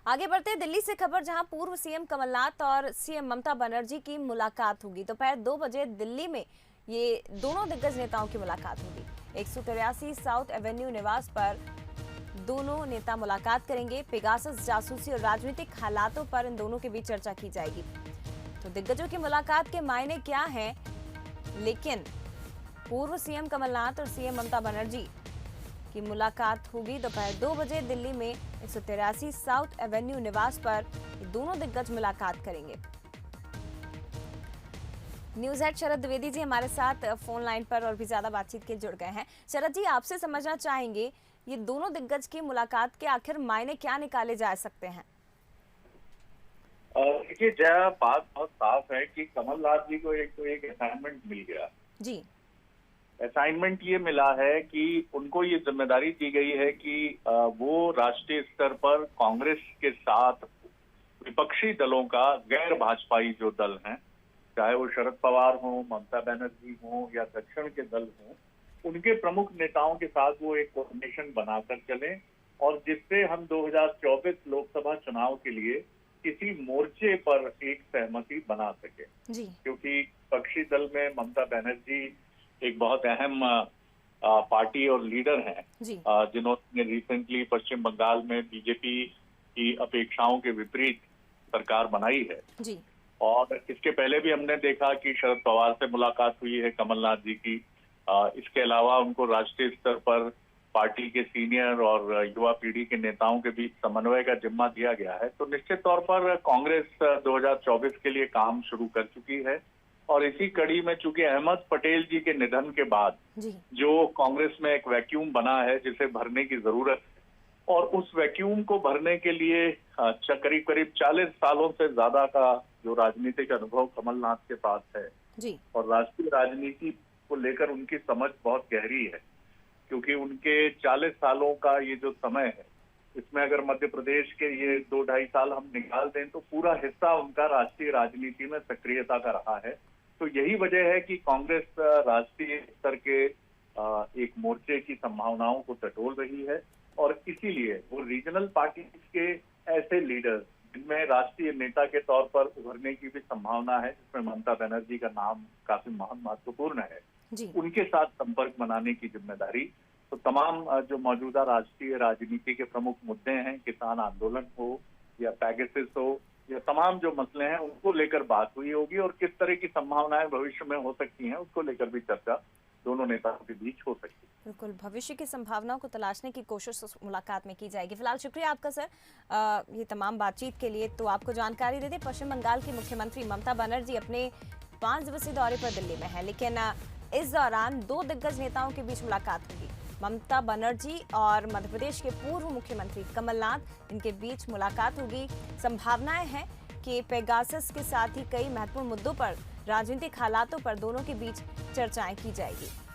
आगे बढ़ते हैं दिल्ली से खबर, जहां पूर्व सीएम कमलनाथ और सीएम ममता बनर्जी की मुलाकात होगी। दोपहर 2 बजे दिल्ली में ये दोनों दिग्गज नेताओं की मुलाकात होगी। 183 साउथ एवेन्यू निवास पर दोनों नेता मुलाकात करेंगे। पेगासस जासूसी और राजनीतिक हालातों पर इन दोनों के बीच चर्चा की जाएगी। तो दिग्गजों की मुलाकात के मायने क्या हैं, लेकिन पूर्व सीएम कमलनाथ और सीएम ममता बनर्जी की मुलाकात होगी दोपहर 2 बजे दिल्ली में 183 साउथ एवेन्यू निवास पर दोनों दिग्गज मुलाकात करेंगे। न्यूज हेड शरद द्विवेदी जी हमारे साथ फोन लाइन पर और भी ज्यादा बातचीत के जुड़ गए हैं। शरद जी, आपसे समझना चाहेंगे ये दोनों दिग्गज की मुलाकात के आखिर मायने क्या निकाले जा सकते हैं? देखिए जया, बात बहुत साफ है कि कमलनाथ जी को एक असाइनमेंट मिल गया। जी। असाइनमेंट ये मिला है कि उनको ये जिम्मेदारी दी गई है कि वो राष्ट्रीय स्तर पर कांग्रेस के साथ विपक्षी दलों का, गैर भाजपाई जो दल हैं, चाहे वो शरद पवार हो, ममता बनर्जी हो या दक्षिण के दल हो, उनके प्रमुख नेताओं के साथ वो एक कोऑर्डिनेशन बनाकर चलें और जिससे हम 2024 लोकसभा चुनाव के लिए किसी मोर्चे पर एक सहमति बना सके। जी। क्योंकि विपक्षी दल में ममता बनर्जी एक बहुत अहम पार्टी और लीडर हैं, जिन्होंने रिसेंटली पश्चिम बंगाल में बीजेपी की अपेक्षाओं के विपरीत सरकार बनाई है। जी। और इसके पहले भी हमने देखा कि शरद पवार से मुलाकात हुई है कमलनाथ जी की। इसके अलावा उनको राष्ट्रीय स्तर पर पार्टी के सीनियर और युवा पीढ़ी के नेताओं के बीच समन्वय का जिम्मा दिया गया है। तो निश्चित तौर पर कांग्रेस 2024 के लिए काम शुरू कर चुकी है और इसी कड़ी में चूंकि अहमद पटेल जी के निधन के बाद जो कांग्रेस में एक वैक्यूम बना है जिसे भरने की जरूरत है, और उस वैक्यूम को भरने के लिए करीब करीब 40 सालों से ज्यादा का जो राजनीतिक अनुभव कमलनाथ के पास है जी। और राष्ट्रीय राजनीति को लेकर उनकी समझ बहुत गहरी है, क्योंकि उनके 40 सालों का ये जो समय है, इसमें अगर मध्य प्रदेश के ये 2-2.5 साल हम निकाल दें तो पूरा हिस्सा उनका राष्ट्रीय राजनीति में सक्रियता का रहा है। तो यही वजह है कि कांग्रेस राष्ट्रीय स्तर के एक मोर्चे की संभावनाओं को टटोल रही है और इसीलिए वो रीजनल पार्टी के ऐसे लीडर जिनमें राष्ट्रीय नेता के तौर पर उभरने की भी संभावना है, जिसमें ममता बनर्जी का नाम काफी महत्वपूर्ण है, उनके साथ संपर्क बनाने की जिम्मेदारी। तो तमाम जो मौजूदा राष्ट्रीय राजनीति के प्रमुख मुद्दे हैं, किसान आंदोलन हो या पैगेसिस हो या तमाम जो मसले हैं, उनको लेकर बात हुई होगी और किस तरह की संभावनाएं भविष्य में हो सकती हैं उसको लेकर भी चर्चा दोनों नेताओं के बीच हो सकती है। बिल्कुल, भविष्य की संभावनाओं को तलाशने की कोशिश उस मुलाकात में की जाएगी। फिलहाल शुक्रिया आपका सर, ये तमाम बातचीत के लिए। तो आपको जानकारी दे दें, पश्चिम बंगाल की मुख्यमंत्री ममता बनर्जी अपने 5 दिवसीय दौरे पर दिल्ली में है, लेकिन इस दौरान दो दिग्गज नेताओं के बीच मुलाकात होगी। ममता बनर्जी और मध्य प्रदेश के पूर्व मुख्यमंत्री कमलनाथ, इनके बीच मुलाकात होगी। संभावनाएं हैं कि पेगासस के साथ ही कई महत्वपूर्ण मुद्दों पर, राजनीतिक हालातों पर दोनों के बीच चर्चाएं की जाएगी।